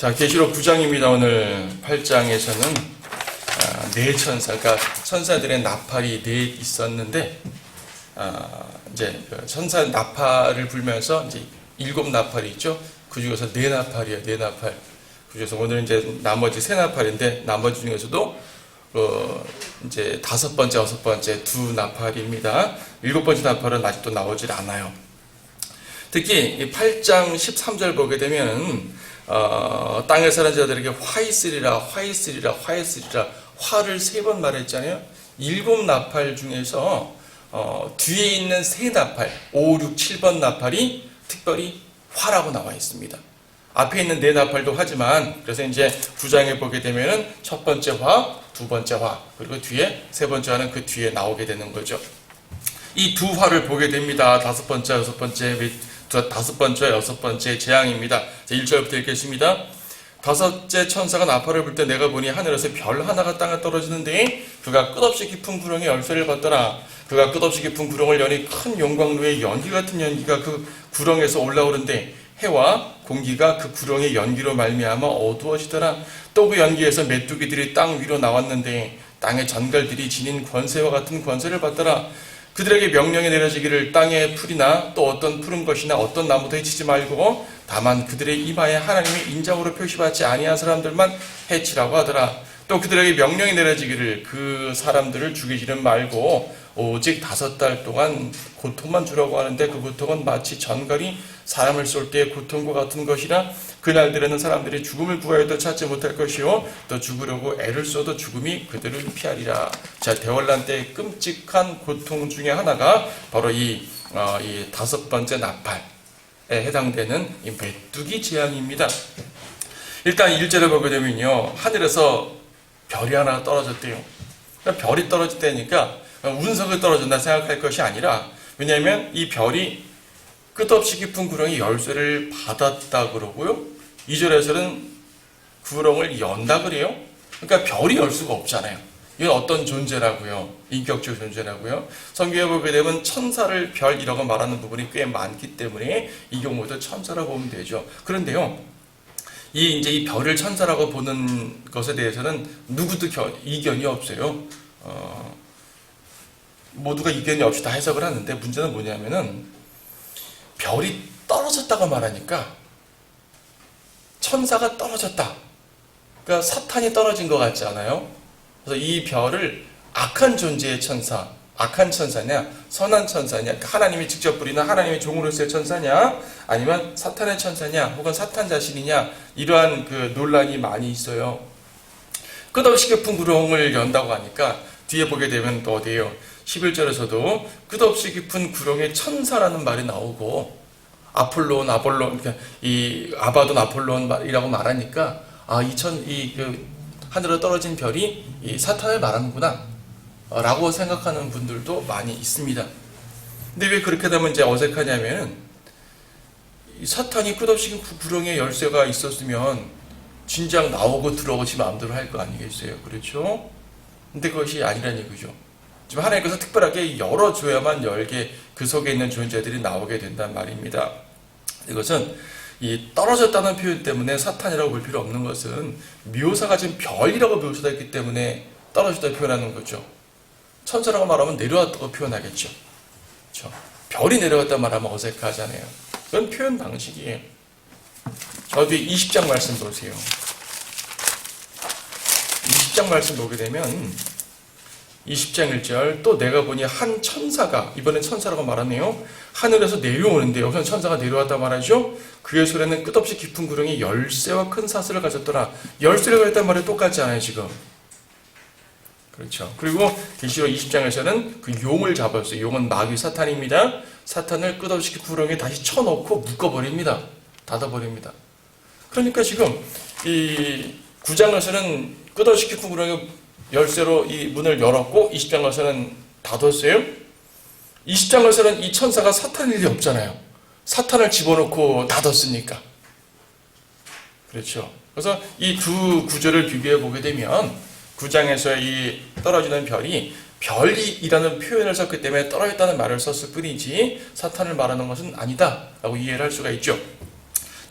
자, 계시록 9장입니다. 오늘 8장에서는 네 천사, 그러니까 천사들의 나팔이 네 있었는데, 이제 천사 나팔을 불면서 이제 7나팔이 있죠. 그 중에서 네 나팔이에요. 네 나팔. 그 중에서 오늘은 이제 나머지 세 나팔인데, 나머지 중에서도 이제 5번째, 6번째 두 나팔입니다. 7번째 나팔은 아직도 나오질 않아요. 특히 이 8장 13절 보게 되면 땅에 사는 자들에게 화 있으리라, 화 있으리라, 화 있으리라, 화를 3번 말했잖아요. 7나팔 중에서 뒤에 있는 3나팔, 5, 6, 7번 나팔이 특별히 화라고 나와 있습니다. 앞에 있는 4나팔도 하지만, 그래서 이제 9장에 보게 되면은 첫 번째 화, 두 번째 화, 그리고 뒤에 세 번째 화는 그 뒤에 나오게 되는 거죠. 이 두 화를 보게 됩니다. 5번째, 6번째, 5번째, 6번째 재앙입니다. 1절부터 읽겠습니다. 5째 천사가 나팔을 불 때 내가 보니 하늘에서 별 하나가 땅에 떨어지는데 그가 끝없이 깊은 구렁에 열쇠를 받더라. 그가 끝없이 깊은 구렁을 여니 큰 용광로의 연기 같은 연기가 그 구렁에서 올라오는데 해와 공기가 그 구렁의 연기로 말미암아 어두워지더라. 또 그 연기에서 메뚜기들이 땅 위로 나왔는데 땅의 전갈들이 지닌 권세와 같은 권세를 받더라. 그들에게 명령이 내려지기를 땅의 풀이나 또 어떤 푸른 것이나 어떤 나무도 해치지 말고 다만 그들의 이마에 하나님의 인장으로 표시받지 아니한 사람들만 해치라고 하더라. 또 그들에게 명령이 내려지기를 그 사람들을 죽이지는 말고 오직 5달 동안 고통만 주라고 하는데 그 고통은 마치 전갈이 사람을 쏠 때의 고통과 같은 것이라. 그날들에는 사람들이 죽음을 구하여도 찾지 못할 것이요 또 죽으려고 애를 써도 죽음이 그들을 피하리라. 자, 대환란 때의 끔찍한 고통 중에 하나가 바로 이 5번째 나팔에 해당되는 이 메뚜기 재앙입니다. 일단 1절을 보게 되면요, 하늘에서 별이 하나 떨어졌대요. 그러니까 별이 떨어졌다니까 운석이 떨어진다 생각할 것이 아니라, 왜냐하면 이 별이 끝없이 깊은 구렁이 열쇠를 받았다 그러고요, 2절에서는 구렁을 연다 그래요. 그러니까 별이 열 수가 없잖아요. 이건 어떤 존재라고요? 인격적 존재라고요. 성경에 보게 되면 천사를 별이라고 말하는 부분이 꽤 많기 때문에 이 경우도 천사라고 보면 되죠. 그런데요, 이 별을 천사라고 보는 것에 대해서는 누구도 이견이 없어요. 모두가 이견이 없이 다 해석을 하는데, 문제는 뭐냐면은 별이 떨어졌다고 말하니까 천사가 떨어졌다, 그러니까 사탄이 떨어진 것 같지 않아요? 그래서 이 별을 악한 존재의 천사, 악한 천사냐, 선한 천사냐, 하나님이 직접 부리는 하나님의 종으로서의 천사냐, 아니면 사탄의 천사냐, 혹은 사탄 자신이냐, 이러한 그 논란이 많이 있어요. 끝없이 깊은 구렁을 연다고 하니까 뒤에 보게 되면 또 어디에요? 11절에서도 끝없이 깊은 구렁의 천사라는 말이 나오고, 아폴론, 그러니까 이 아바돈, 아폴론이라고 말하니까 하늘로 떨어진 별이 이 사탄을 말하는구나 라고 생각하는 분들도 많이 있습니다. 근데 왜 그렇게 되면 이제 어색하냐면은, 이 사탄이 끝없이 그 구렁에 열쇠가 있었으면 진작 나오고 들어오고 지 마음대로 할 거 아니겠어요? 그렇죠? 근데 그것이 아니란 얘기죠. 지금 하나님께서 특별하게 열어줘야만 열게 그 속에 있는 존재들이 나오게 된단 말입니다. 이것은 이 떨어졌다는 표현 때문에 사탄이라고 볼 필요 없는 것은, 묘사가 지금 별이라고 묘사됐기 때문에 떨어졌다고 표현하는 거죠. 천사라고 말하면 내려왔다고 표현하겠죠. 그렇죠? 별이 내려왔다 말하면 어색하잖아요. 그건 표현 방식이에요. 저 뒤에 20장 말씀 보세요. 20장 말씀 보게 되면 20장 1절, 또 내가 보니 한 천사가, 이번엔 천사라고 말하네요, 하늘에서 내려오는데, 여기서 천사가 내려왔다 말하죠. 그의 손에는 끝없이 깊은 구렁이 열쇠와 큰 사슬을 가졌더라. 열쇠를 가졌단 말이 똑같지 않아요 지금? 그렇죠. 그리고 계시록 20장에서는 그 용을 잡았어요. 용은 마귀 사탄입니다. 사탄을 끝없이 구렁에 다시 쳐놓고 묶어버립니다. 닫아버립니다. 그러니까 지금 이 9장에서는 끝없이 깊은 구렁에 열쇠로 이 문을 열었고, 20장에서는 닫았어요. 20장에서는 이 천사가 사탄일 일이 없잖아요. 사탄을 집어넣고 닫았으니까. 그렇죠. 그래서 이 두 구절을 비교해 보게 되면, 9장에서의 이 떨어지는 별이라는 표현을 썼기 때문에 떨어졌다는 말을 썼을 뿐이지 사탄을 말하는 것은 아니다 라고 이해를 할 수가 있죠.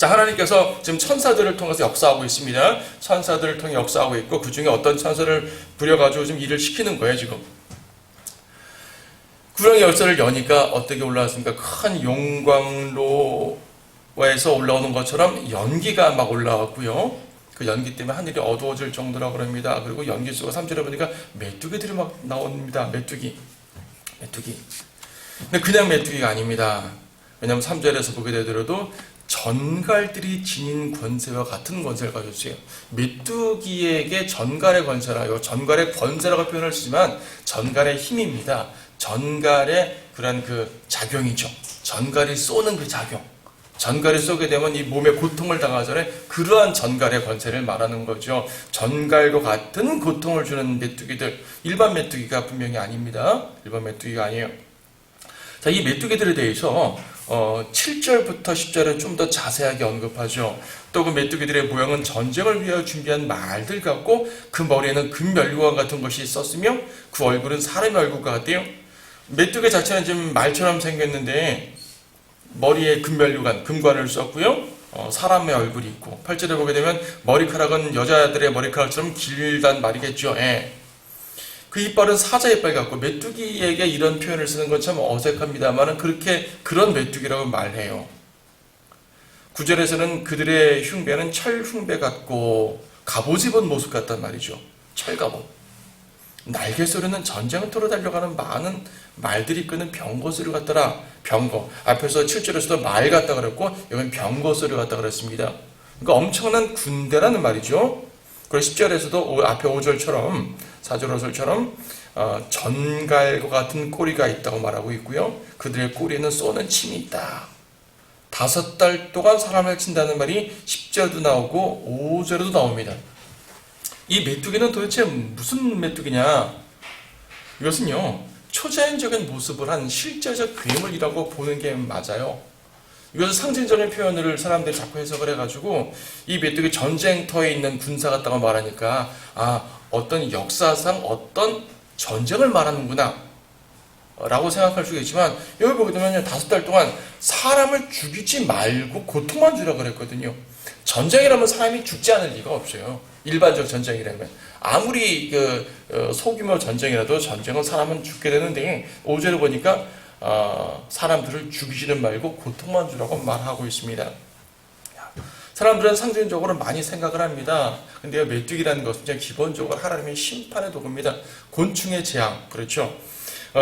자, 하나님께서 지금 천사들을 통해서 역사하고 있습니다. 천사들을 통해 역사하고 있고 그 중에 어떤 천사를 부려가지고 좀 일을 시키는 거예요, 지금. 구렁이 열쇠를 여니까 어떻게 올라왔습니까? 큰 용광로에서 올라오는 것처럼 연기가 막 올라왔고요. 그 연기 때문에 하늘이 어두워질 정도라고 합니다. 그리고 연기 속에 3절에 보니까 메뚜기들이 막 나옵니다. 메뚜기. 근데 그냥 메뚜기가 아닙니다. 왜냐하면 3절에서 보게 되더라도 전갈들이 지닌 권세와 같은 권세를 가졌어요. 메뚜기에게 전갈의 권세라, 전갈의 권세라고 표현을 쓰지만 전갈의 힘입니다. 전갈의 그런 그 작용이죠. 전갈이 쏘는 그 작용. 전갈이 쏘게 되면 이 몸에 고통을 당하잖아요. 그러한 전갈의 권세를 말하는 거죠. 전갈과 같은 고통을 주는 메뚜기들. 일반 메뚜기가 분명히 아닙니다. 일반 메뚜기가 아니에요. 자, 이 메뚜기들에 대해서 7절부터 10절에 좀 더 자세하게 언급하죠. 또 그 메뚜기들의 모양은 전쟁을 위하여 준비한 말들 같고 그 머리에는 금면류관 같은 것이 있었으며 그 얼굴은 사람의 얼굴 같대요. 메뚜기 자체는 지금 말처럼 생겼는데 머리에 금면류관, 금관을 썼고요. 사람의 얼굴이 있고 8절에 보게 되면 머리카락은 여자들의 머리카락처럼 길단 말이겠죠. 예. 그 이빨은 사자 이빨 같고 메뚜기에게 이런 표현을 쓰는 건 참 어색합니다만 그런 메뚜기라고 말해요. 9절에서는 그들의 흉배는 철 흉배 같고 갑옷 입은 모습 같단 말이죠. 철갑옷. 날개 소리는 전쟁터로 달려가는 많은 말들이 끄는 병거 소리 같더라. 병거. 앞에서 7절에서도 말 같다 그랬고 여기는 병거 소리 같다 그랬습니다. 그러니까 엄청난 군대라는 말이죠. 그리고 10절에서도 앞에 5절처럼 4절 5절처럼 전갈과 같은 꼬리가 있다고 말하고 있고요. 그들의 꼬리에는 쏘는 침이 있다. 5달 동안 사람을 친다는 말이 10절에도 나오고 5절에도 나옵니다. 이 메뚜기는 도대체 무슨 메뚜기냐? 이것은요, 초자연적인 모습을 한 실제적 괴물이라고 보는 게 맞아요. 이것은 상징적인 표현을 사람들이 자꾸 해석을 해가지고 이 메뚜기 전쟁터에 있는 군사 같다고 말하니까 어떤 역사상 어떤 전쟁을 말하는구나 라고 생각할 수 있지만 여기 보게 되면 5달 동안 사람을 죽이지 말고 고통만 주라고 그랬거든요. 전쟁이라면 사람이 죽지 않을 리가 없어요. 일반적 전쟁이라면 아무리 소규모 전쟁이라도 전쟁은 사람은 죽게 되는데 5절에 보니까 사람들을 죽이지는 말고 고통만 주라고 말하고 있습니다. 사람들은 상징적으로 많이 생각을 합니다. 근데 메뚜기라는 것은 그냥 기본적으로 하나님의 심판의 도구입니다. 곤충의 재앙, 그렇죠?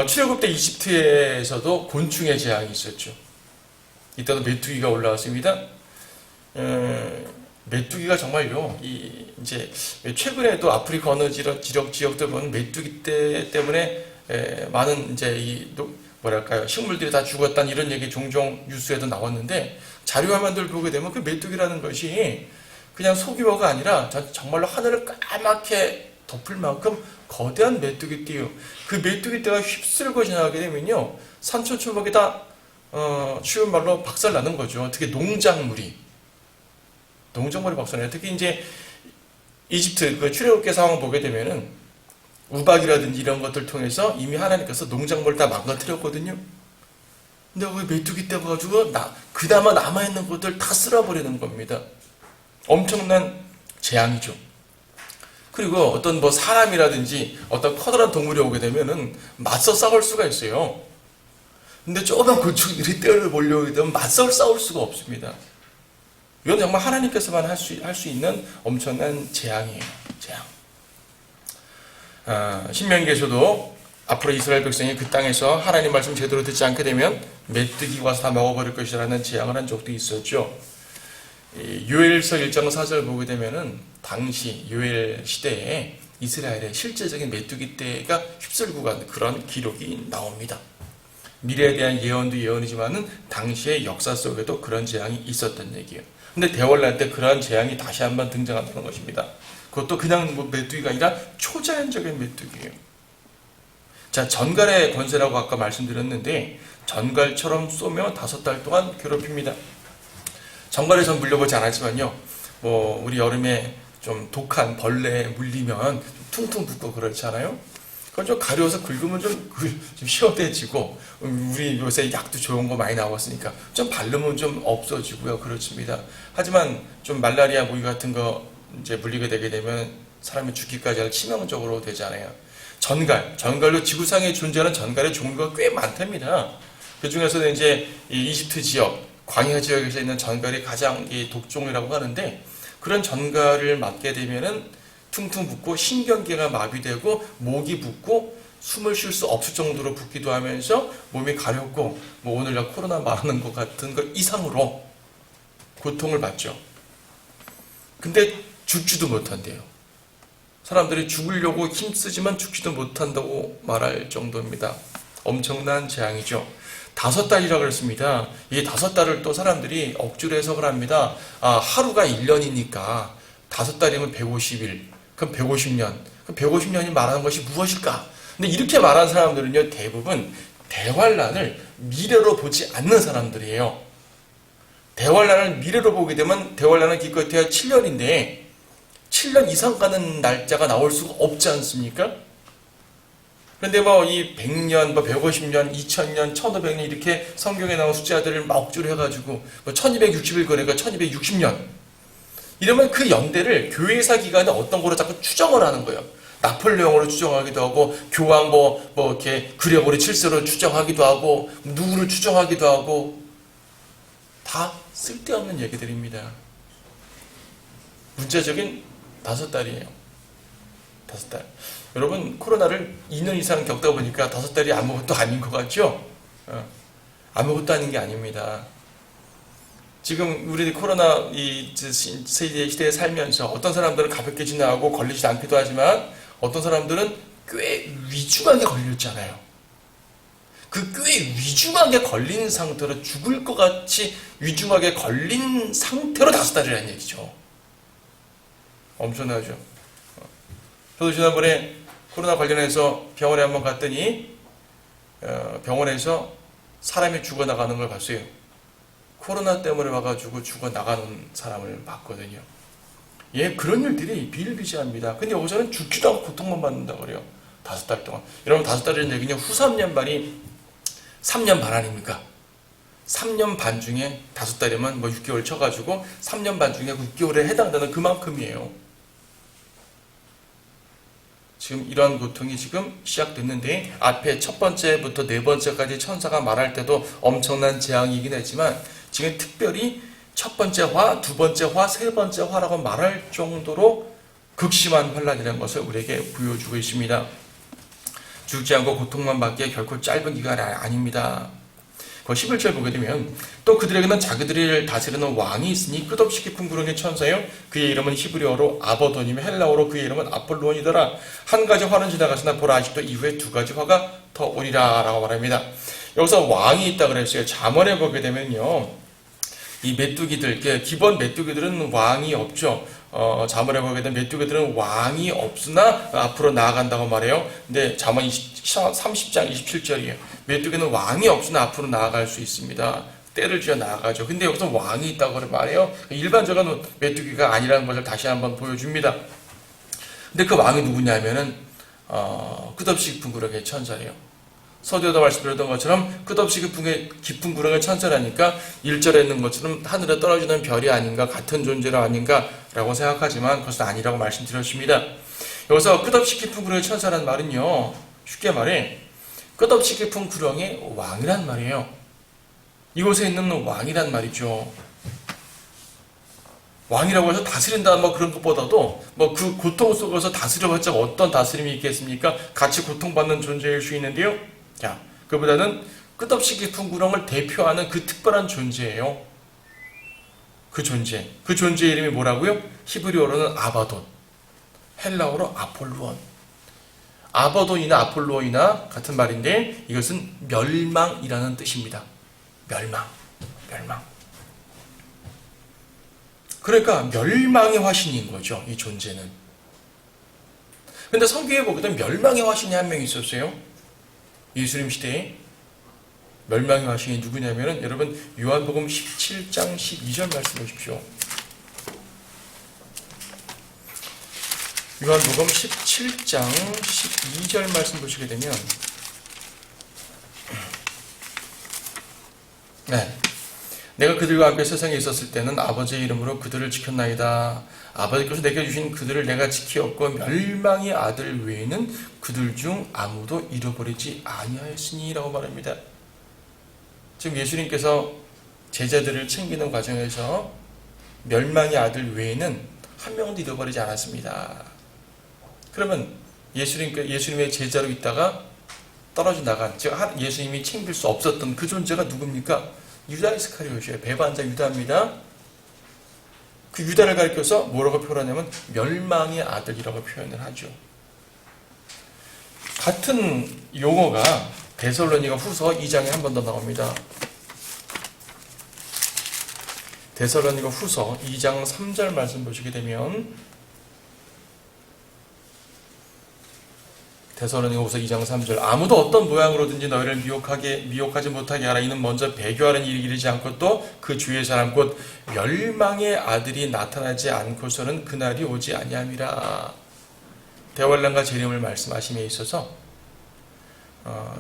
출애굽 때 이집트에서도 곤충의 재앙이 있었죠. 이때도 메뚜기가 올라왔습니다. 메뚜기가 정말요, 이제 최근에도 아프리카 어느 지역들 보면 메뚜기 때문에 많은 이제 식물들이 다 죽었다는 이런 얘기 종종 뉴스에도 나왔는데 자료 화면들 보게 되면 그 메뚜기라는 것이 그냥 소규모가 아니라 정말로 하늘을 까맣게 덮을 만큼 거대한 메뚜기띠요. 그 메뚜기띠가 휩쓸고 지나가게 되면요, 산초초목이 다 쉬운 말로 박살나는 거죠. 특히 농작물이 박살나요. 특히 이제 이집트 그 출애굽기 상황 보게 되면은 우박이라든지 이런 것들 통해서 이미 하나님께서 농작물을 다 망가뜨렸거든요. 근데 그 메뚜기 떼 가지고 그나마 남아있는 것들 다 쓸어버리는 겁니다. 엄청난 재앙이죠. 그리고 어떤 사람이라든지 어떤 커다란 동물이 오게 되면은 맞서 싸울 수가 있어요. 근데 조그만 곤충들이 떼를 몰려오게 되면 맞서 싸울 수가 없습니다. 이건 정말 하나님께서만 할 수 있는 엄청난 재앙이에요. 재앙. 신명기에서도 앞으로 이스라엘 백성이 그 땅에서 하나님 말씀 제대로 듣지 않게 되면 메뚜기가 와서 다 먹어버릴 것이라는 재앙을 한 적도 있었죠. 요엘서 1장 4절 보게 되면은 당시 요엘 시대에 이스라엘의 실제적인 메뚜기 떼가 휩쓸고 간 그런 기록이 나옵니다. 미래에 대한 예언도 예언이지만은 당시의 역사 속에도 그런 재앙이 있었던 얘기예요. 근데 대월날 때 그러한 재앙이 다시 한번 등장한다는 것입니다. 그것도 그냥 메뚜기가 아니라 초자연적인 메뚜기예요. 자, 전갈의 권세라고 아까 말씀드렸는데 전갈처럼 쏘며 5달 동안 괴롭힙니다. 전갈에 전 물려보지 않았지만요, 우리 여름에 좀 독한 벌레에 물리면 퉁퉁 붓고 그렇잖아요. 그걸 좀 가려워서 긁으면 좀 시원해지고, 우리 요새 약도 좋은 거 많이 나왔으니까 좀 바르면 좀 없어지고요. 그렇습니다. 하지만 좀 말라리아 모기 같은 거 이제 물리게 되게 되면 사람이 죽기까지 할 치명적으로 되잖아요. 전갈로 지구상에 존재하는 전갈의 종류가 꽤 많답니다. 그 중에서는 이제 이 이집트 지역, 광야 지역에서 있는 전갈이 가장 이 독종이라고 하는데, 그런 전갈을 맞게 되면은 퉁퉁 붓고 신경계가 마비되고 목이 붓고 숨을 쉴 수 없을 정도로 붓기도 하면서 몸이 가렵고, 뭐 오늘날 코로나 말하는 것 같은 것 이상으로 고통을 받죠. 근데 죽지도 못한대요. 사람들이 죽으려고 힘쓰지만 죽지도 못한다고 말할 정도입니다. 엄청난 재앙이죠. 5달이라고 그랬습니다. 이 5달을 또 사람들이 억지로 해석을 합니다. 하루가 1년이니까 5달이면 150일, 그럼 150년. 그럼 150년이 말하는 것이 무엇일까? 근데 이렇게 말하는 사람들은요, 대부분 대환란을 미래로 보지 않는 사람들이에요. 대환란을 미래로 보게 되면 대환란은 기껏해야 7년인데 7년 이상 가는 날짜가 나올 수가 없지 않습니까? 그런데 뭐 이 100년, 뭐 150년, 2000년, 1500년 이렇게 성경에 나온 숫자들을 막 억지로 해가지고 뭐 1260일 거래가 1260년 이러면 그 연대를 교회사 기간에 어떤 거로 자꾸 추정을 하는 거예요. 나폴레옹으로 추정하기도 하고, 교황 뭐 이렇게 그레고리 7세로 추정하기도 하고, 누구를 추정하기도 하고, 다 쓸데없는 얘기들입니다. 문제적인 5달이에요. 5달. 여러분, 코로나를 2년 이상 겪다 보니까 5달이 아무것도 아닌 것 같죠? 아무것도 아닌 게 아닙니다. 지금 우리 코로나 이 시대에 살면서 어떤 사람들은 가볍게 지나가고 걸리지 않기도 하지만 어떤 사람들은 꽤 위중하게 걸렸잖아요. 그 꽤 위중하게 걸린 상태로 죽을 것 같이 위중하게 걸린 상태로 5달이라는 얘기죠. 엄청나죠. 저도 지난번에 코로나 관련해서 병원에 한번 갔더니 병원에서 사람이 죽어나가는 걸 봤어요. 코로나 때문에 와가지고 죽어나가는 사람을 봤거든요. 예, 그런 일들이 비일비재합니다. 근데 여기서는 죽지도 않고 고통만 받는다고 그래요. 5달 동안. 여러분, 5달이라는 얘기는 후 3년 반이 3년 반 아닙니까? 3년 반 중에 5달이면 뭐 6개월 쳐가지고 3년 반 중에 6개월에 해당되는 그만큼이에요. 지금 이런 고통이 지금 시작됐는데, 앞에 첫 번째부터 네 번째까지 천사가 말할 때도 엄청난 재앙이긴 했지만, 지금 특별히 첫 번째 화, 두 번째 화, 세 번째 화라고 말할 정도로 극심한 환란이라는 것을 우리에게 보여주고 있습니다. 죽지 않고 고통만 받기에 결코 짧은 기간이 아닙니다. 그 11절 보게 되면, 또 그들에게는 자기들을 다스리는 왕이 있으니 끝없이 깊은 구름의 천사요, 그의 이름은 히브리어로 아버돈이며 헬라어로 그의 이름은 아폴로온이더라. 한 가지 화는 지나갔으나 보라, 아직도 이후에 2가지 화가 더 오리라 라고 말합니다. 여기서 왕이 있다 그랬어요. 잠언에 보게 되면요, 이 메뚜기들, 기본 메뚜기들은 왕이 없죠. 잠언에 보게 되면 메뚜기들은 왕이 없으나 앞으로 나아간다고 말해요. 근데 잠언 30장 27절이에요. 메뚜기는 왕이 없으나 앞으로 나아갈 수 있습니다. 때를 지어 나아가죠. 근데 여기서 왕이 있다고 말해요. 일반적인 메뚜기가 아니라는 것을 다시 한번 보여줍니다. 근데 그 왕이 누구냐면은 끝없이 깊은 구름의 천사예요. 서두에도 말씀드렸던 것처럼 끝없이 깊은 구름의 천사라니까 1절에 있는 것처럼 하늘에 떨어지는 별이 아닌가, 같은 존재로 아닌가라고 생각하지만 그것은 아니라고 말씀드렸습니다. 여기서 끝없이 깊은 구름의 천사라는 말은요, 쉽게 말해 끝없이 깊은 구름의 왕이란 말이에요. 이곳에 있는 왕이란 말이죠. 왕이라고 해서 다스린다 뭐 그런 것보다도 뭐 그 고통 속에서 다스려봤자 어떤 다스림이 있겠습니까? 같이 고통받는 존재일 수 있는데요. 자, 그보다는 끝없이 깊은 구름을 대표하는 그 특별한 존재예요. 그 존재의 이름이 뭐라고요? 히브리어로는 아바돈, 헬라어로 아폴로온. 아바돈이나 아폴로이나 같은 말인데 이것은 멸망이라는 뜻입니다. 멸망. 그러니까 멸망의 화신인 거죠, 이 존재는. 근데 성경에 보게 되면 멸망의 화신이 한 명 있었어요. 예수님 시대에 멸망의 화신이 누구냐면은, 여러분 요한복음 17장 12절 말씀 보십시오. 요한복음 17장 12절 말씀 보시게 되면 네. 내가 그들과 함께 세상에 있었을 때는 아버지의 이름으로 그들을 지켰나이다. 아버지께서 내게 주신 그들을 내가 지키었고 멸망의 아들 외에는 그들 중 아무도 잃어버리지 아니하였으니 라고 말합니다. 지금 예수님께서 제자들을 챙기는 과정에서 멸망의 아들 외에는 한 명도 잃어버리지 않았습니다. 그러면 예수님의 제자로 있다가 떨어져 나간, 즉 예수님이 챙길 수 없었던 그 존재가 누굽니까? 유다 이스카리ot이에요. 배반자 유다입니다. 그 유다를 가리켜서 뭐라고 표현하냐면 멸망의 아들이라고 표현을 하죠. 같은 용어가 데살로니가 후서 2장에 한 번 더 나옵니다. 데살로니가 후서 2장 3절 말씀 보시게 되면 데살로니가 후서 2장 3절 아무도 어떤 모양으로든지 너희를 미혹하지 못하게 하라. 이는 먼저 배교하는 일이 이르지 않고 또 그 주의 사람 곧 멸망의 아들이 나타나지 않고서는 그날이 오지 아니함이라. 대환란과 재림을 말씀하심에 있어서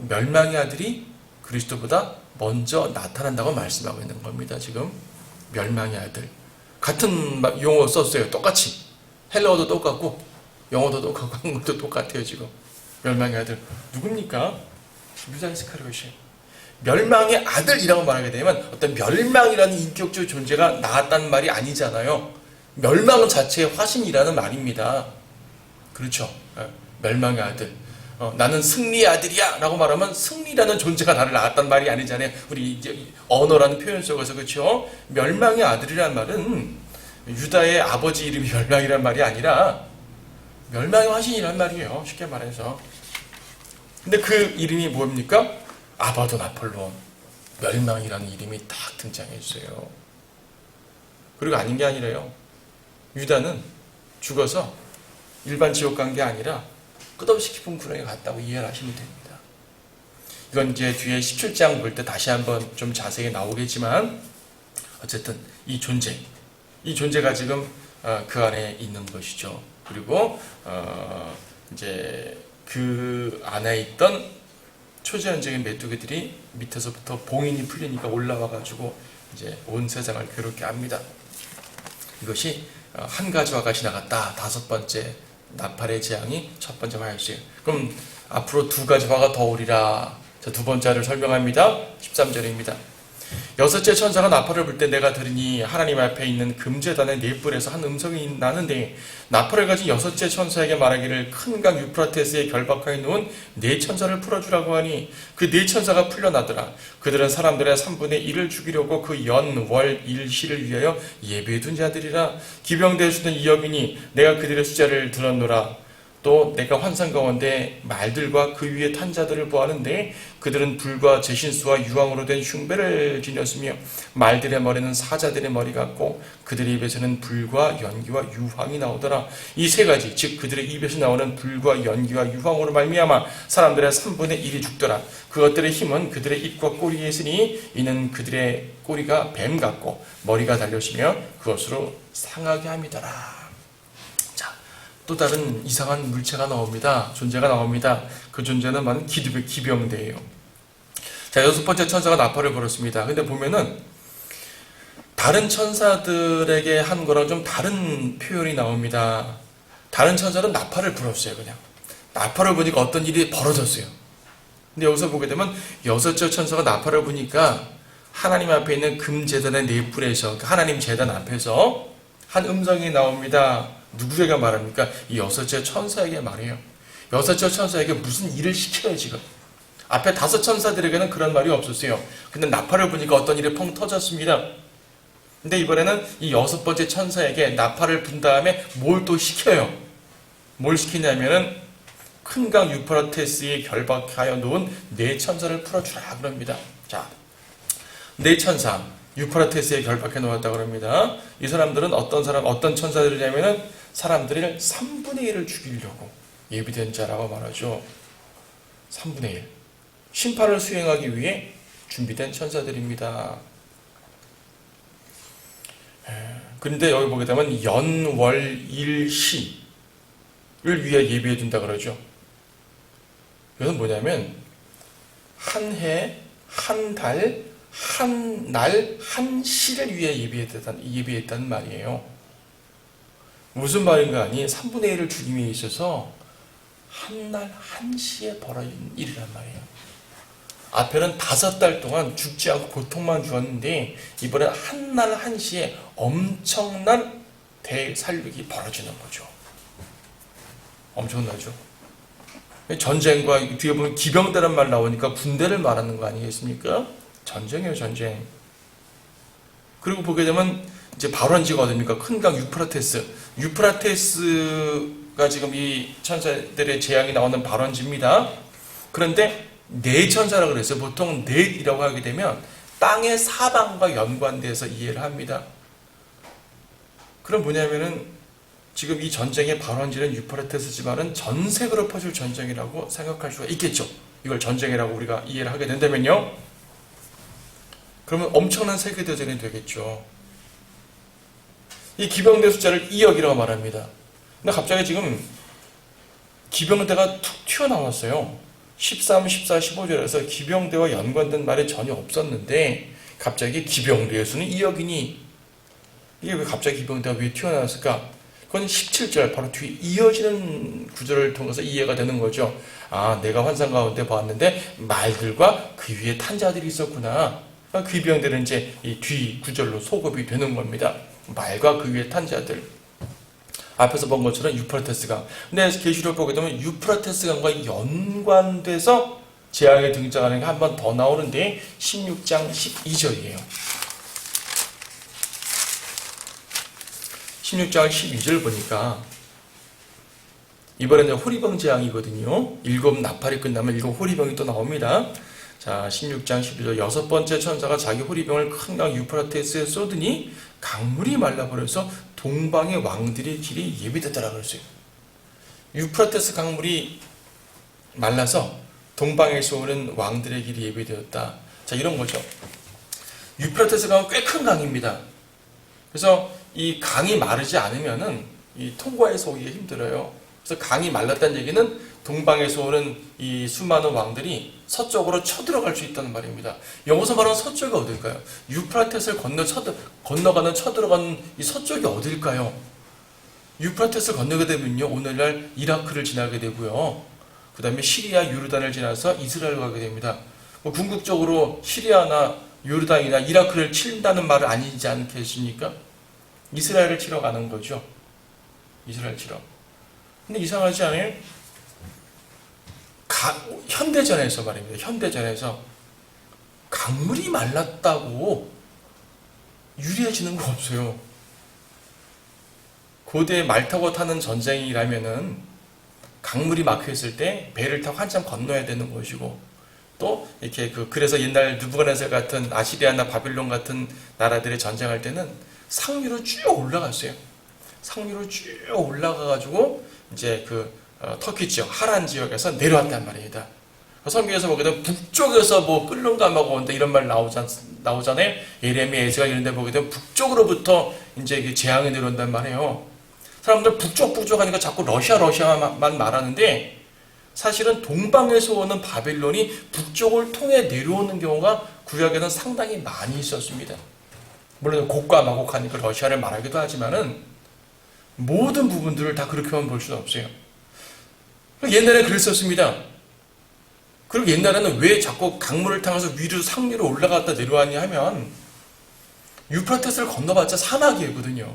멸망의 아들이 그리스도보다 먼저 나타난다고 말씀하고 있는 겁니다. 지금 멸망의 아들 같은 용어 썼어요. 똑같이 헬라어도 똑같고 영어도 똑같고 한국도 똑같아요. 지금 멸망의 아들 누굽니까? 유다 이스카리ot이 멸망의 아들이라고 말하게 되면 어떤 멸망이라는 인격적 존재가 나왔다는 말이 아니잖아요. 멸망 자체의 화신이라는 말입니다. 그렇죠. 멸망의 아들. 나는 승리의 아들이야 라고 말하면 승리라는 존재가 나를 낳았단 말이 아니잖아요. 우리 이제 언어라는 표현 속에서. 그렇죠. 멸망의 아들이라는 말은 유다의 아버지 이름이 멸망이란 말이 아니라 멸망의 화신이란 말이에요. 쉽게 말해서. 근데 그 이름이 뭡니까? 아바돈 아폴론. 멸망이라는 이름이 딱 등장했어요. 그리고 아닌 게 아니라요. 유다는 죽어서 일반 지옥 간 게 아니라 끝없이 깊은 구렁에 갔다고 이해를 하시면 됩니다. 이건 이제 뒤에 17장 볼 때 다시 한번 좀 자세히 나오겠지만 어쨌든 이 존재가 지금 그 안에 있는 것이죠. 그리고 이제 그 안에 있던 초자연적인 메뚜기들이 밑에서부터 봉인이 풀리니까 올라와가지고 이제 온 세상을 괴롭게 합니다. 이것이 한 가지 화가 지나갔다. 5번째 나팔의 재앙이 첫 번째 화였어요. 그럼 앞으로 2가지 화가 더 오리라. 자, 2번째를 설명합니다. 13절입니다. 6째 천사가 나팔을 불 때 내가 들으니 하나님 앞에 있는 금제단의 넷불에서 한 음성이 나는데 나팔을 가진 6째 천사에게 말하기를 큰 강 유프라테스에 결박하여 놓은 4천사를 풀어주라고 하니 그 4천사가 풀려나더라. 그들은 사람들의 3분의 1을 죽이려고 그 연, 월, 일시를 위하여 예배해둔 자들이라. 기병대에 수는 2억이니 내가 그들의 숫자를 들었노라. 또 내가 환상 가운데 말들과 그 위에 탄 자들을 보았는데 그들은 불과 제신수와 유황으로 된 흉배를 지녔으며 말들의 머리는 사자들의 머리 같고 그들의 입에서는 불과 연기와 유황이 나오더라. 이 3가지 즉 그들의 입에서 나오는 불과 연기와 유황으로 말미암아 사람들의 3분의 1이 죽더라. 그것들의 힘은 그들의 입과 꼬리에 있으니 이는 그들의 꼬리가 뱀 같고 머리가 달렸으며 그것으로 상하게 함이더라. 또 다른 이상한 물체가 나옵니다. 존재가 나옵니다. 그 존재는 바로 기병대예요. 자, 6번째 천사가 나팔을 불었습니다. 근데 보면은 다른 천사들에게 한 거랑 좀 다른 표현이 나옵니다. 다른 천사는 나팔을 불었어요. 그냥 나팔을 부니까 어떤 일이 벌어졌어요. 근데 여기서 보게 되면 6째 천사가 나팔을 부니까 하나님 앞에 있는 금제단의 넷불에서 하나님 제단 앞에서 한 음성이 나옵니다. 누구에게 말합니까? 이 6째 천사에게 말해요. 6째 천사에게 무슨 일을 시켜요, 지금. 앞에 5 천사들에게는 그런 말이 없었어요. 근데 나팔을 부니까 어떤 일이 펑 터졌습니다. 근데 이번에는 이 6번째 천사에게 나팔을 분 다음에 뭘 또 시켜요. 뭘 시키냐면은 큰 강 유프라테스에 결박하여 놓은 4천사를 풀어주라 그럽니다. 자, 4천사. 유프라테스에 결박해 놓았다고 합니다. 이 사람들은 어떤 천사들이냐면은 사람들을 3분의 1을 죽이려고 예비된 자라고 말하죠. 3분의 1. 심판을 수행하기 위해 준비된 천사들입니다. 그런데 여기 보게 되면 연, 월, 일, 시 위해 예비해 둔다 그러죠. 이것은 뭐냐면 한 해, 한 달, 한 날, 한 시를 위해 예비했다는 말이에요. 무슨 말인가 하니 3분의 1을 주님에 있어서 한 날, 한 시에 벌어진 일이란 말이에요. 앞에는 5달 동안 죽지 않고 고통만 주었는데 이번엔 한 날, 한 시에 엄청난 대살육이 벌어지는 거죠. 엄청나죠. 전쟁과 뒤에 보면 기병대란 말 나오니까 군대를 말하는 거 아니겠습니까? 전쟁이에요, 전쟁. 그리고 보게 되면 이제 발원지가 어딥니까? 큰 강 유프라테스. 유프라테스가 지금 이 천사들의 재앙이 나오는 발원지입니다. 그런데 네 천사라고 그랬어요. 보통 넷이라고 하게 되면 땅의 사방과 연관돼서 이해를 합니다. 그럼 뭐냐면은 지금 이 전쟁의 발원지는 유프라테스지만은 전 세계로 퍼질 전쟁이라고 생각할 수가 있겠죠. 이걸 전쟁이라고 우리가 이해를 하게 된다면요. 그러면 엄청난 세계대전이 되겠죠. 이 기병대 숫자를 2억이라고 말합니다. 근데 갑자기 지금 기병대가 툭 튀어나왔어요. 13, 14, 15절에서 기병대와 연관된 말이 전혀 없었는데 갑자기 기병대의 수는 2억이니 이게 왜 갑자기 기병대가 왜 튀어나왔을까? 그건 17절 바로 뒤에 이어지는 구절을 통해서 이해가 되는 거죠. 아, 내가 환상 가운데 봤는데 말들과 그 위에 탄 자들이 있었구나. 그 기병대는 이제 이 뒤 구절로 소급이 되는 겁니다. 말과 그 위에 탄 자들. 앞에서 본 것처럼 유프라테스강. 근데 계시록 보게 되면 유프라테스강과 연관돼서 재앙에 등장하는 게 한 번 더 나오는데 16장 12절이에요. 16장 12절 보니까 이번에는 호리병 재앙이거든요. 7 나팔이 끝나면 7 호리병이 또 나옵니다. 자, 16장 12절 여섯 번째 천사가 자기 호리병을 큰 강 유프라테스에 쏟으니 강물이 말라버려서 동방의 왕들의 길이 예비됐다라고 그랬어요. 유프라테스 강물이 말라서 동방에서 오는 왕들의 길이 예비되었다. 자, 이런 거죠. 유프라테스 강은 꽤 큰 강입니다. 그래서 이 강이 마르지 않으면은 이 통과해서 오기가 힘들어요. 그래서 강이 말랐다는 얘기는 동방에서 오는 이 수많은 왕들이 서쪽으로 쳐들어갈 수 있다는 말입니다. 여기서 말하는 서쪽이 어딜까요? 유프라테스를 건너가는 쳐들어가는 이 서쪽이 어딜까요? 유프라테스를 건너게 되면요, 오늘날 이라크를 지나게 되고요. 그 다음에 시리아, 요르단을 지나서 이스라엘 가게 됩니다. 뭐 궁극적으로 시리아나 요르단이나 이라크를 친다는 말은 아니지 않겠습니까? 이스라엘을 치러 가는 거죠. 이스라엘 치러. 근데 이상하지 않아요? 현대전에서 말입니다. 현대전에서 강물이 말랐다고 유리해지는 거 없어요. 고대 말 타고 타는 전쟁이라면은 강물이 막혀있을 때 배를 타고 한참 건너야 되는 것이고 또 이렇게 그래서 옛날 느부갓네살 같은 아시리아나 바빌론 같은 나라들의 전쟁할 때는 상류로 쭉 올라갔어요. 상류로 쭉 올라가가지고 이제 터키 지역, 하란 지역에서 내려왔단 말입니다. 성경에서 보게 되면 북쪽에서 뭐 끌릉감하고 온다 이런 말 나오잖아요. 예레미야, 에스가 이런 데 보게 되면 북쪽으로부터 이제 재앙이 내려온단 말이에요. 사람들 북쪽 하니까 자꾸 러시아만 말하는데 사실은 동방에서 오는 바빌론이 북쪽을 통해 내려오는 경우가 구약에는 상당히 많이 있었습니다. 물론 곡과 마곡하니까 러시아를 말하기도 하지만은 모든 부분들을 다 그렇게만 볼 수는 없어요. 옛날에 그랬었습니다. 그리고 옛날에는 왜 자꾸 강물을 타면서 위로 상류로 올라갔다 내려왔냐 하면 유프라테스를 건너봤자 사막이거든요.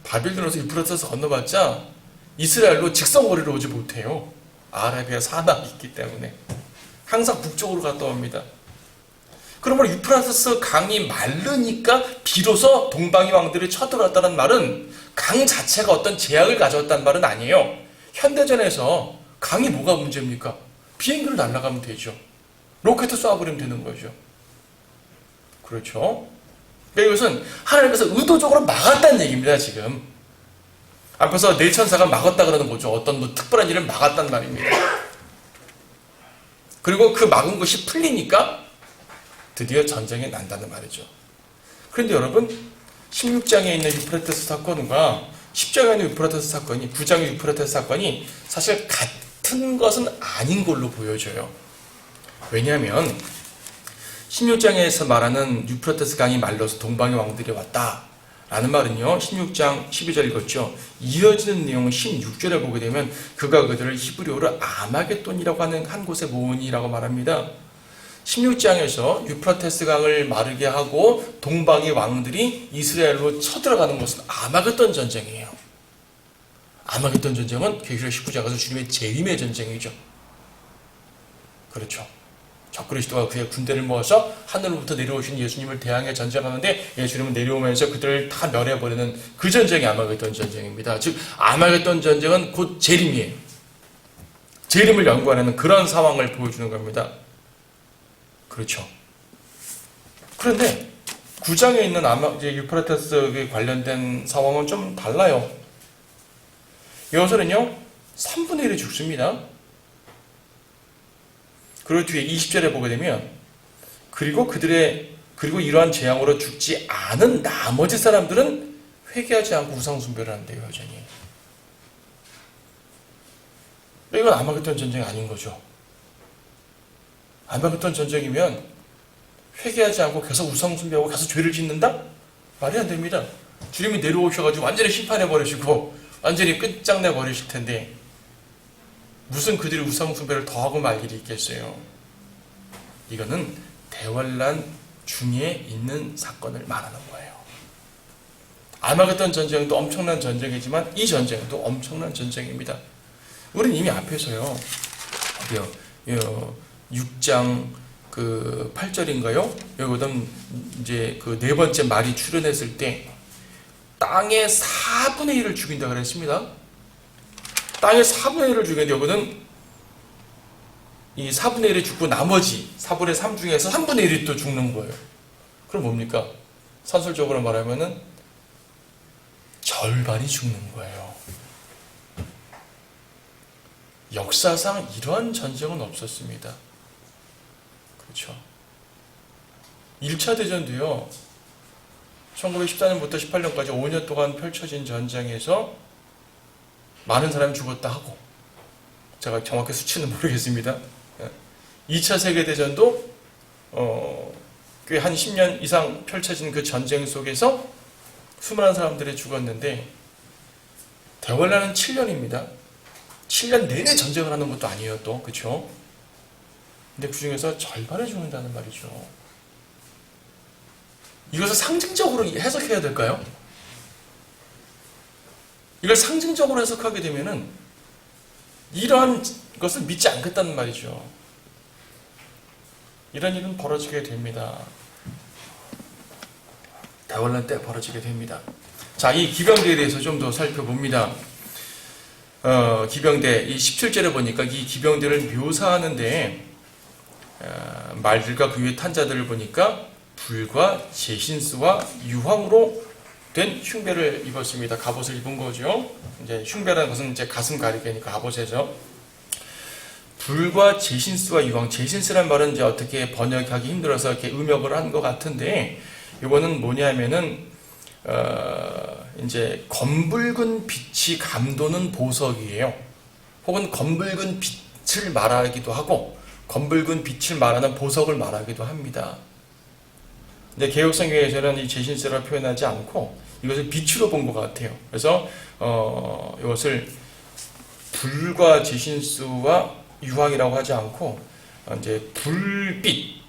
바빌론에서 유프라테스 건너봤자 이스라엘로 직선거리로 오지 못해요. 아라비아 사막이 있기 때문에 항상 북쪽으로 갔다 옵니다. 그러므로 유프라테스 강이 마르니까 비로소 동방의 왕들이 쳐들어왔다는 말은 강 자체가 어떤 제약을 가져왔다는 말은 아니에요. 현대전에서 강이 뭐가 문제입니까? 비행기를 날아가면 되죠. 로켓 쏴버리면 되는 거죠. 그렇죠? 이것은 하나님께서 의도적으로 막았다는 얘기입니다. 지금 앞에서 네 천사가 막았다 그러는 거죠. 어떤 뭐 특별한 일을 막았단 말입니다. 그리고 그 막은 것이 풀리니까 드디어 전쟁이 난다는 말이죠. 그런데 여러분 16장에 있는 유프라테스 사건과 십자가의 유프라테스 사건이, 9장의 유프라테스 사건이 사실 같은 것은 아닌 걸로 보여져요. 왜냐하면 16장에서 말하는 유프라테스 강이 말라서 동방의 왕들이 왔다 라는 말은요, 16장 12절 읽었죠. 이어지는 내용은 16절에 보게 되면 그가 그들을 히브리어로 아마겟돈이라고 하는 한 곳에 모으니라고 말합니다. 16장에서 유프라테스 강을 마르게 하고 동방의 왕들이 이스라엘로 쳐들어가는 것은 아마겟돈 전쟁이에요. 아마겟돈 전쟁은 계시록 19장에서 주님의 재림의 전쟁이죠. 그렇죠. 적그리스도가 그의 군대를 모아서 하늘로부터 내려오신 예수님을 대항해 전쟁하는데 예수님은 내려오면서 그들을 다 멸해버리는 그 전쟁이 아마겟돈 전쟁입니다. 즉 아마겟돈 전쟁은 곧 재림이에요. 재림을 연구하는 그런 상황을 보여주는 겁니다. 그렇죠. 그런데 9장에 있는 유프라테스에 관련된 상황은 좀 달라요. 여기서는요 3분의 1이 죽습니다. 그리고 뒤에 20절에 보게 되면 그리고 이러한 재앙으로 죽지 않은 나머지 사람들은 회개하지 않고 우상숭배를 한대요. 여전히. 이건 아마겟돈 전쟁이 아닌 거죠. 아마겟돈 전쟁이면 회개하지 않고 계속 우상숭배하고 계속 죄를 짓는다? 말이 안 됩니다. 주님이 내려오셔가지고 완전히 심판해버리시고 완전히 끝장내버리실 텐데 무슨 그들이 우상숭배를 더하고 말 일이 있겠어요. 이거는 대환란 중에 있는 사건을 말하는 거예요. 아마겟돈 전쟁도 엄청난 전쟁이지만 이 전쟁도 엄청난 전쟁입니다. 우리는 이미 앞에서요. 어디요? 6장 8절인가요? 여기든 이제 그 네 번째 말이 출현했을 때 땅의 4분의 1을 죽인다 그랬습니다. 땅의 4분의 1을 죽였는데 여기는 이 4분의 1이 죽고 나머지 4분의 3 중에서 3분의 1이 또 죽는 거예요. 그럼 뭡니까? 산술적으로 말하면은 절반이 죽는 거예요. 역사상 이러한 전쟁은 없었습니다. 그렇죠. 1차 대전도요. 1914년부터 18년까지 5년 동안 펼쳐진 전쟁에서 많은 사람이 죽었다 하고 제가 정확히 수치는 모르겠습니다. 2차 세계대전도 꽤 한 10년 이상 펼쳐진 그 전쟁 속에서 수많은 사람들이 죽었는데 대환란은 7년입니다. 7년 내내 전쟁을 하는 것도 아니에요 또. 그렇죠? 근데 그 중에서 절반을 죽는다는 말이죠. 이것을 상징적으로 해석해야 될까요? 이걸 상징적으로 해석하게 되면은 이러한 것을 믿지 않겠다는 말이죠. 이런 일은 벌어지게 됩니다. 대환란 때 벌어지게 됩니다. 자, 이 기병대에 대해서 좀 더 살펴봅니다. 기병대, 이 17절에 보니까 이 기병대를 묘사하는데 말들과 그 위에 탄 자들을 보니까 불과 제신스와 유황으로 된 흉배를 입었습니다. 갑옷을 입은 거죠. 이제 흉배라는 것은 이제 가슴 가리개니까 갑옷에서 불과 제신스와 유황. 제신스란 말은 이제 어떻게 번역하기 힘들어서 이렇게 음역을 한 것 같은데 이거는 뭐냐면은 이제 검붉은 빛이 감도는 보석이에요. 혹은 검붉은 빛을 말하기도 하고 검붉은 빛을 말하는 보석을 말하기도 합니다. 근데 개혁성경에서는 이 제신스를 표현하지 않고 이것을 빛으로 본 것 같아요. 그래서 이것을 불과 제신스와 유황이라고 하지 않고 이제 불빛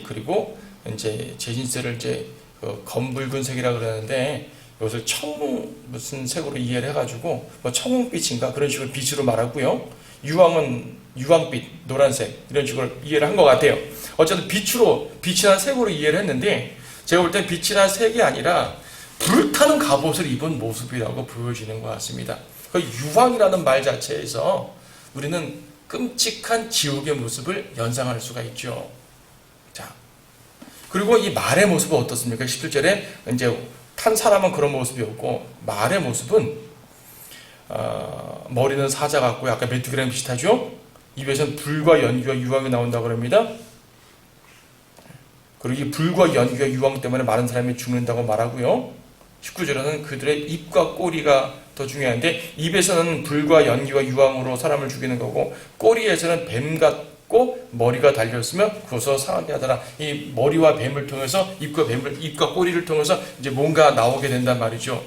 그리고 이제 제신스를 이제 검붉은 색이라 그러는데 이것을 무슨 색으로 이해를 해가지고 뭐 청홍빛인가 그런 식으로 빛으로 말하고요. 유황은 유황빛, 노란색 이런 식으로 이해를 한 것 같아요. 어쨌든 빛이나 색으로 이해를 했는데 제가 볼 땐 빛이나 색이 아니라 불타는 갑옷을 입은 모습이라고 보여지는 것 같습니다. 그 유황이라는 말 자체에서 우리는 끔찍한 지옥의 모습을 연상할 수가 있죠. 자, 그리고 이 말의 모습은 어떻습니까? 17절에 이제 탄 사람은 그런 모습이었고 말의 모습은 머리는 사자 같고 약간 메뚜기랑 비슷하죠? 입에서는 불과 연기와 유황이 나온다고 합니다. 그리고 이 불과 연기와 유황 때문에 많은 사람이 죽는다고 말하고요. 19절에는 그들의 입과 꼬리가 더 중요한데, 입에서는 불과 연기와 유황으로 사람을 죽이는 거고, 꼬리에서는 뱀 같고 머리가 달렸으면 그것을 상하게 하더라. 이 머리와 뱀을 통해서, 입과 꼬리를 통해서 이제 뭔가 나오게 된단 말이죠.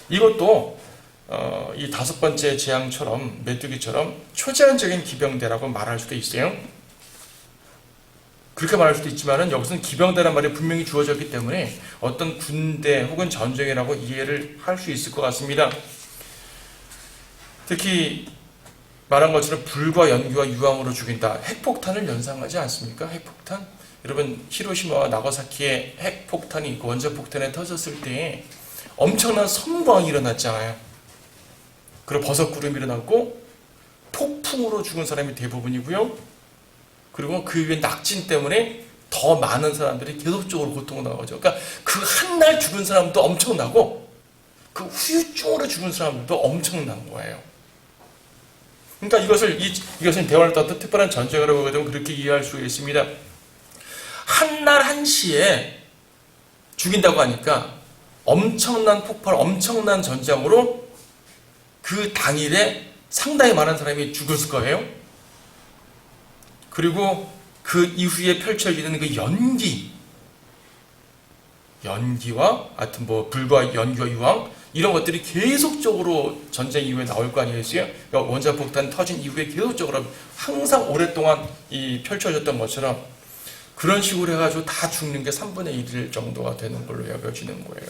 이것도 이 다섯 번째 재앙처럼, 메뚜기처럼 초제한적인 기병대라고 말할 수도 있어요. 그렇게 말할 수도 있지만은 여기서는 기병대란 말이 분명히 주어졌기 때문에 어떤 군대 혹은 전쟁이라고 이해를 할 수 있을 것 같습니다. 특히 말한 것처럼 불과 연기와 유황으로 죽인다. 핵폭탄을 연상하지 않습니까? 핵폭탄? 여러분, 히로시마와 나가사키에 핵폭탄이, 원자폭탄에 터졌을 때 엄청난 섬광이 일어났잖아요. 그리고 버섯구름이 일어났고 폭풍으로 죽은 사람이 대부분이고요. 그리고 그 위에 낙진 때문에 더 많은 사람들이 계속적으로 고통을 당하죠. 그러니까 그 한 날 죽은 사람도 엄청나고 그 후유증으로 죽은 사람들도 엄청난 거예요. 그러니까 이것은 대화를 떠든 특별한 전쟁이라고 하게 되면 그렇게 이해할 수 있습니다. 한 날 한시에 죽인다고 하니까 엄청난 폭발, 엄청난 전쟁으로 그 당일에 상당히 많은 사람이 죽었을 거예요. 그리고 그 이후에 펼쳐지는 그 연기와 하여튼 불과 연기와 유황 이런 것들이 계속적으로 전쟁 이후에 나올 거 아니겠어요? 그러니까 원자폭탄 터진 이후에 계속적으로 항상 오랫동안 이 펼쳐졌던 것처럼 그런 식으로 해가지고 다 죽는 게 3분의 1 정도가 되는 걸로 여겨지는 거예요.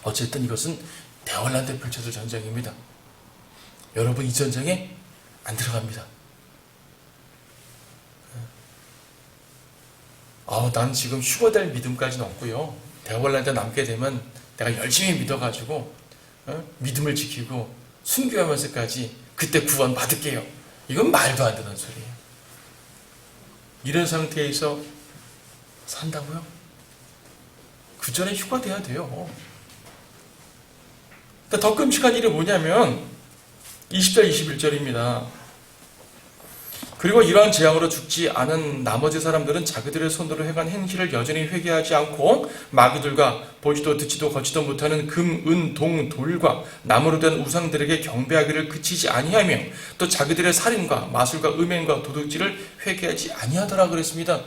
어쨌든 이것은 대환란때 펼쳐질 전쟁입니다. 여러분, 이 전쟁에 안 들어갑니다. 난 지금 휴거될 믿음까지는 없고요. 대환란 때 남게 되면 내가 열심히 믿어가지고 믿음을 지키고 순교하면서까지 그때 구원 받을게요. 이건 말도 안 되는 소리예요. 이런 상태에서 산다고요? 그 전에 휴가돼야 돼요. 더 끔찍한 일이 뭐냐면 20절, 21절입니다. 그리고 이러한 재앙으로 죽지 않은 나머지 사람들은 자기들의 손으로 행한 행실을 여전히 회개하지 않고 마귀들과 보지도 듣지도 걷지도 못하는 금, 은, 동, 돌과 나무로 된 우상들에게 경배하기를 그치지 아니하며 또 자기들의 살인과 마술과 음행과 도둑질을 회개하지 아니하더라 그랬습니다.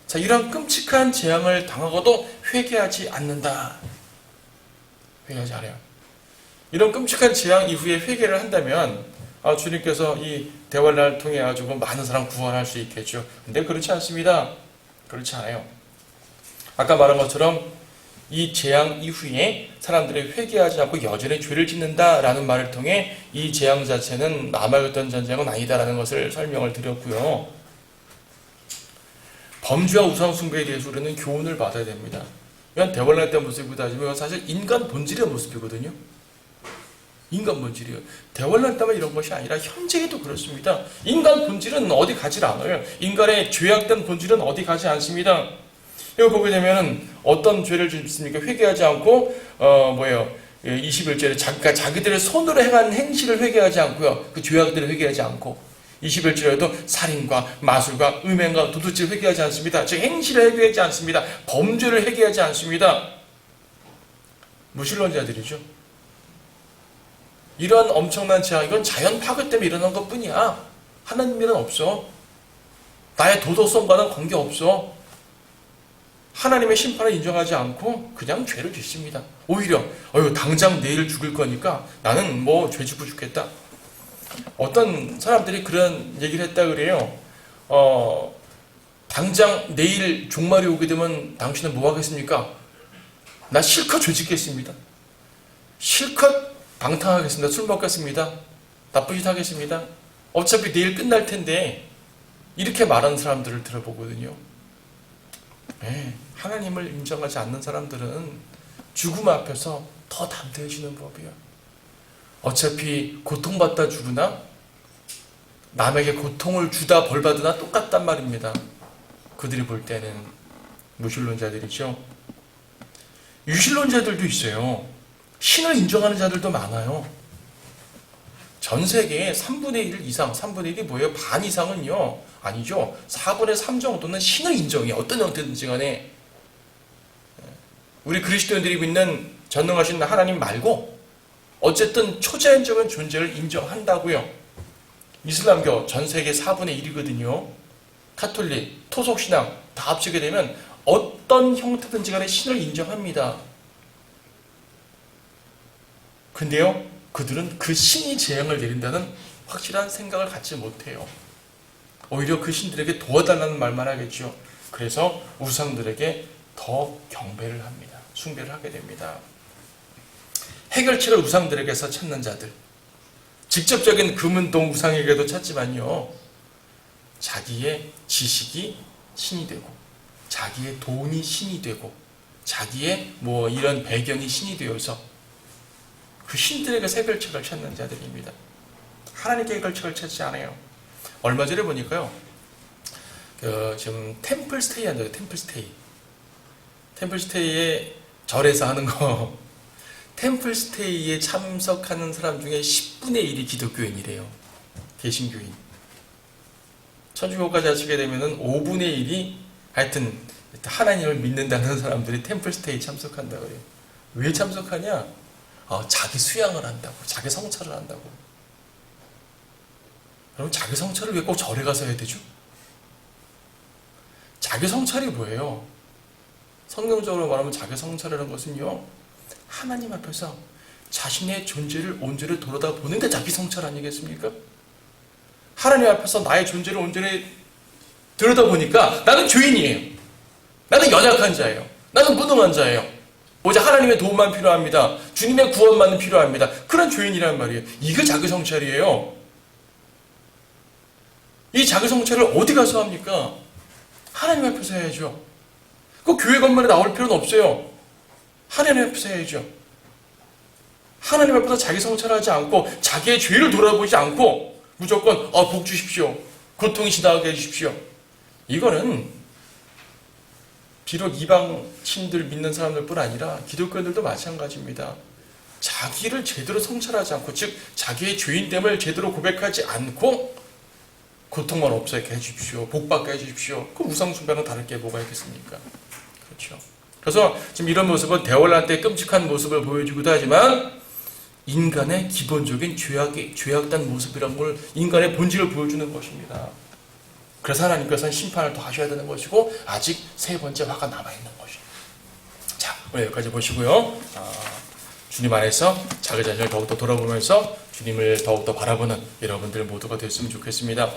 자, 이러한 끔찍한 재앙을 당하고도 회개하지 않는다. 회개하지 않아요. 이런 끔찍한 재앙 이후에 회개를 한다면 주님께서 이 대환란을 통해 가지고 많은 사람 구원할 수 있겠죠. 근데 그렇지 않습니다. 그렇지 않아요. 아까 말한 것처럼 이 재앙 이후에 사람들이 회개하지 않고 여전히 죄를 짓는다라는 말을 통해 이 재앙 자체는 남아있던 전쟁은 아니다라는 것을 설명을 드렸고요. 범죄와 우상 숭배에 대해서 우리는 교훈을 받아야 됩니다. 이건 대환란 때 모습이고 따지면 사실 인간 본질의 모습이거든요. 인간 본질이요. 대환란 때만 이런 것이 아니라 현재에도 그렇습니다. 인간 본질은 어디 가지 않아요. 인간의 죄악된 본질은 어디 가지 않습니다. 이거 보게 되면 어떤 죄를 짓습니까? 회개하지 않고 21절에 자기들의 손으로 행한 행실을 회개하지 않고요. 그 죄악들을 회개하지 않고 21절에도 살인과 마술과 음행과 도둑질 회개하지 않습니다. 즉 행실을 회개하지 않습니다. 범죄를 회개하지 않습니다. 무신론자들이죠. 이러한 엄청난 재앙, 이건 자연 파괴 때문에 일어난 것 뿐이야. 하나님 일은 없어. 나의 도덕성과는 관계없어. 하나님의 심판을 인정하지 않고 그냥 죄를 짓습니다. 오히려 당장 내일 죽을 거니까 나는 죄 짓고 죽겠다. 어떤 사람들이 그런 얘기를 했다 그래요. 당장 내일 종말이 오게 되면 당신은 뭐 하겠습니까? 나 실컷 죄 짓겠습니다. 실컷 방탕하겠습니다. 술 먹겠습니다. 나쁜 짓 하겠습니다. 어차피 내일 끝날 텐데 이렇게 말하는 사람들을 들어보거든요. 하나님을 인정하지 않는 사람들은 죽음 앞에서 더 담대해지는 법이에요. 어차피 고통받다 죽으나 남에게 고통을 주다 벌받으나 똑같단 말입니다. 그들이 볼 때는 무신론자들이죠. 유신론자들도 있어요. 신을 인정하는 자들도 많아요. 전 세계의 3분의 1 이상, 3분의 1이 뭐예요? 반 이상은요. 아니죠. 4분의 3 정도는 신을 인정해요. 어떤 형태든지 간에. 우리 그리스도인들이 믿는 전능하신 하나님 말고 어쨌든 초자연적인 존재를 인정한다고요. 이슬람교 전 세계 4분의 1이거든요. 카톨릭, 토속신앙 다 합치게 되면 어떤 형태든지 간에 신을 인정합니다. 근데요, 그들은 그 신이 재앙을 내린다는 확실한 생각을 갖지 못해요. 오히려 그 신들에게 도와달라는 말만 하겠죠. 그래서 우상들에게 더 경배를 합니다. 숭배를 하게 됩니다. 해결책을 우상들에게서 찾는 자들, 직접적인 금은동 우상에게도 찾지만요, 자기의 지식이 신이 되고 자기의 돈이 신이 되고 자기의 뭐 이런 배경이 신이 되어서 그 신들에게 해결책을 찾는 자들입니다. 하나님께 해결책을 찾지 않아요. 얼마 전에 보니까요, 지금 템플스테이 한다고요. 템플스테이에 절에서 하는 거, 템플스테이에 참석하는 사람 중에 10분의 1이 기독교인이래요. 개신교인. 천주교까지 하시게 되면은 5분의 1이 하여튼 하나님을 믿는다는 사람들이 템플스테이 참석한다고 그래요. 왜 참석하냐? 자기 수양을 한다고, 자기 성찰을 한다고. 그럼 자기 성찰을 왜 꼭 절에 가서 해야 되죠? 자기 성찰이 뭐예요? 성경적으로 말하면 자기 성찰이라는 것은요, 하나님 앞에서 자신의 존재를 온전히 돌아다보는 게 자기 성찰 아니겠습니까? 하나님 앞에서 나의 존재를 온전히 들여다보니까 나는 죄인이에요. 나는 연약한 자예요. 나는 무능한 자예요. 오직 하나님의 도움만 필요합니다. 주님의 구원만 필요합니다. 그런 죄인이란 말이에요. 이게 자기 성찰이에요. 이 자기 성찰을 어디 가서 합니까? 하나님 앞에서 해야죠. 그 교회 건물에 나올 필요는 없어요. 하나님 앞에서 해야죠. 하나님 앞에서 자기 성찰하지 않고 자기의 죄를 돌아보지 않고 무조건 복 주십시오, 고통이 지나가게 해주십시오. 이거는 비록 이방신들 믿는 사람들뿐 아니라 기독교인들도 마찬가지입니다. 자기를 제대로 성찰하지 않고, 즉 자기의 죄인됨을 제대로 고백하지 않고 고통만 없게 해주십시오, 복받게 해주십시오. 그 우상숭배는 다를 게 뭐가 있겠습니까? 그렇죠. 그래서 지금 이런 모습은 대월란 때 끔찍한 모습을 보여주기도 하지만 인간의 기본적인 죄악된 모습이란 걸, 인간의 본질을 보여주는 것입니다. 그래서 하나님께서는 심판을 더 하셔야 되는 것이고 아직 세 번째 화가 남아있는 것입니다. 자, 오늘 여기까지 보시고요. 주님 안에서 자기 자신을 더욱더 돌아보면서 주님을 더욱더 바라보는 여러분들 모두가 됐으면 좋겠습니다.